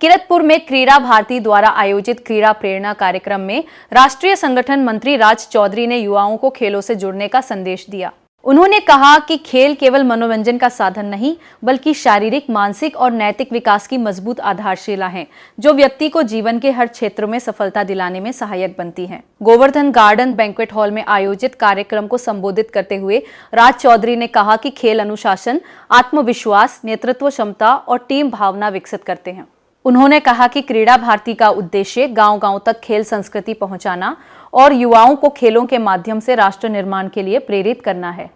किरतपुर में क्रीड़ा भारती द्वारा आयोजित क्रीड़ा प्रेरणा कार्यक्रम में राष्ट्रीय संगठन मंत्री राज चौधरी ने युवाओं को खेलों से जुड़ने का संदेश दिया। उन्होंने कहा कि खेल केवल मनोरंजन का साधन नहीं, बल्कि शारीरिक, मानसिक और नैतिक विकास की मजबूत आधारशिला हैं, जो व्यक्ति को जीवन के हर क्षेत्र में सफलता दिलाने में सहायक बनती हैं। गोवर्धन गार्डन बैंक्वेट हॉल में आयोजित कार्यक्रम को संबोधित करते हुए राज चौधरी ने कहा कि खेल अनुशासन, आत्मविश्वास, नेतृत्व क्षमता और टीम भावना विकसित करते हैं। उन्होंने कहा कि क्रीड़ा भारती का उद्देश्य गांव-गांव तक खेल संस्कृति पहुंचाना और युवाओं को खेलों के माध्यम से राष्ट्र निर्माण के लिए प्रेरित करना है।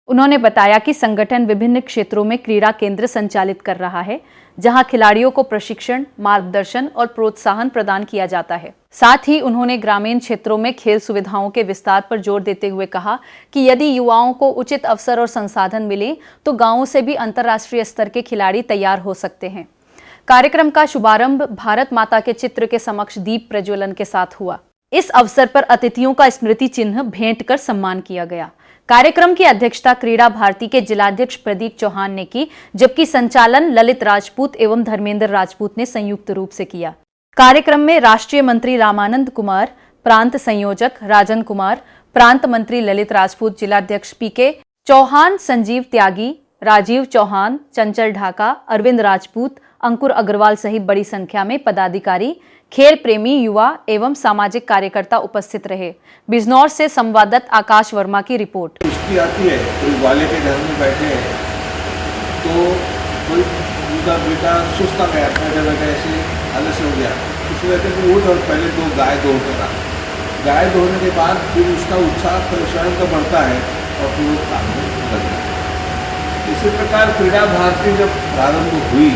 उन्होंने बताया कि संगठन विभिन्न क्षेत्रों में क्रीड़ा केंद्र संचालित कर रहा है, जहां खिलाड़ियों को प्रशिक्षण, मार्गदर्शन और प्रोत्साहन प्रदान किया जाता है। साथ ही उन्होंने ग्रामीण क्षेत्रों में खेल सुविधाओं के विस्तार पर जोर देते हुए कहा कि यदि युवाओं को उचित अवसर और संसाधन मिले तो गांवों से भी अंतर्राष्ट्रीय स्तर के खिलाड़ी तैयार हो सकते हैं। कार्यक्रम का शुभारंभ भारत माता के चित्र के समक्ष दीप प्रज्वलन के साथ हुआ। इस अवसर पर अतिथियों का स्मृति चिन्ह भेंट कर सम्मान किया गया। कार्यक्रम की अध्यक्षता क्रीड़ा भारती के जिलाध्यक्ष प्रदीप चौहान ने की, जबकि संचालन ललित राजपूत एवं धर्मेंद्र राजपूत ने संयुक्त रूप से किया। कार्यक्रम में राष्ट्रीय मंत्री रामानंद कुमार, प्रांत संयोजक राजन कुमार, प्रांत मंत्री ललित राजपूत, जिलाध्यक्ष पीके चौहान, संजीव त्यागी, राजीव चौहान, चंचल ढाका, अरविंद राजपूत, अंकुर अग्रवाल सहित बड़ी संख्या में पदाधिकारी, खेल प्रेमी, युवा एवं सामाजिक कार्यकर्ता उपस्थित रहे। बिजनौर से संवाददाता आकाश वर्मा की रिपोर्ट। कुश्ती आती है, कोई वाले के घर में बैठे हैं तो कोई उनका बेटा सुस्ता गया, बैठे बैठे ऐसे आलस हो गया, उसमें कहते हैं उठ और पहले 2 गाय दौड़ कर आ। गाय दौड़ने के बाद फिर उसका उत्साह स्वयं का बढ़ता है और फिर वो काम करता है। इसी प्रकार क्रीड़ा भारती जब प्रारंभ हुई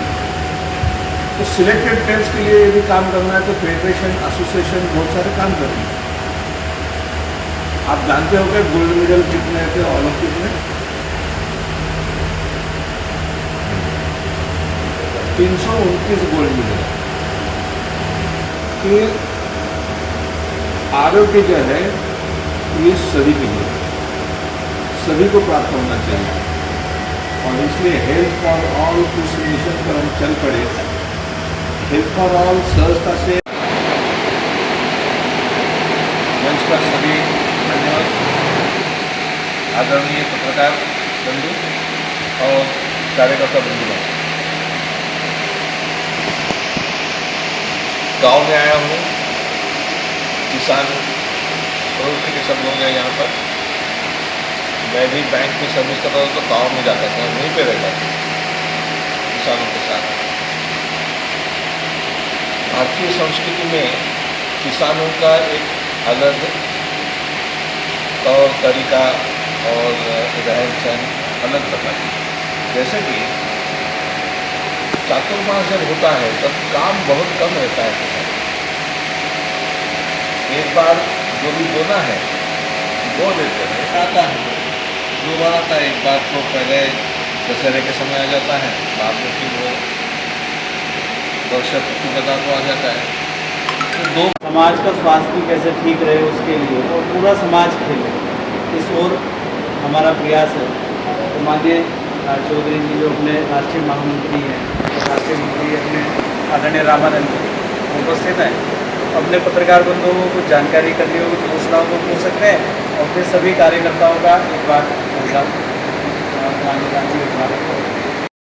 तो सिलेक्टेड टीम्स के लिए यदि काम करना है तो फेडरेशन, एसोसिएशन बहुत सारे काम कर रही है। आप जानते हो कि गोल्ड मेडल कितने थे ओलंपिक में? 329 गोल्ड मेडल। कि आरोग्य जो है ये सभी के लिए, सभी को प्राप्त होना चाहिए और इसलिए हेल्थ फॉर ऑल उस मिशन पर हम चल पड़े। हेल्थ फॉर ऑल सहजता से मंच पर सभी धन्यवाद, आदरणीय पत्रकार बंधु और कार्यकर्ता बंधुगण। गांव में आया हूँ, किसान प्रवृत्ति के सब लोग हैं यहाँ पर। मैं भी बैंक में सर्विस करता था तो गांव में जाता था, वहीं पे रहता था किसानों के साथ। भारतीय संस्कृति में किसानों का एक अलग तौर तरीका और रहन सहन अलग होता है। जैसे कि चातुर्मास जब होता है तब काम बहुत कम रहता है किसान। एक बार जो भी बोना है वो देते हैं, आता है जो बार आता है। एक बार तो पहले दशहरे के समय आ जाता है, बाद में फिर वो वर्षा ऋतु का तो आ जाता है। तो 2 समाज का स्वास्थ्य कैसे ठीक रहे उसके लिए और पूरा समाज खेले, इस ओर हमारा प्रयास है। तो माननीय चौधरी जी जो अपने राष्ट्रीय महामंत्री हैं, राष्ट्रीय मंत्री अपने आदरणीय रामानंद उपस्थित हैं, अपने पत्रकार बंधुओं को कुछ जानकारी करनी होगी तो सूचनाओं को पूछ सकते हैं और फिर सभी कार्यकर्ताओं का एक बार माननीय गांधी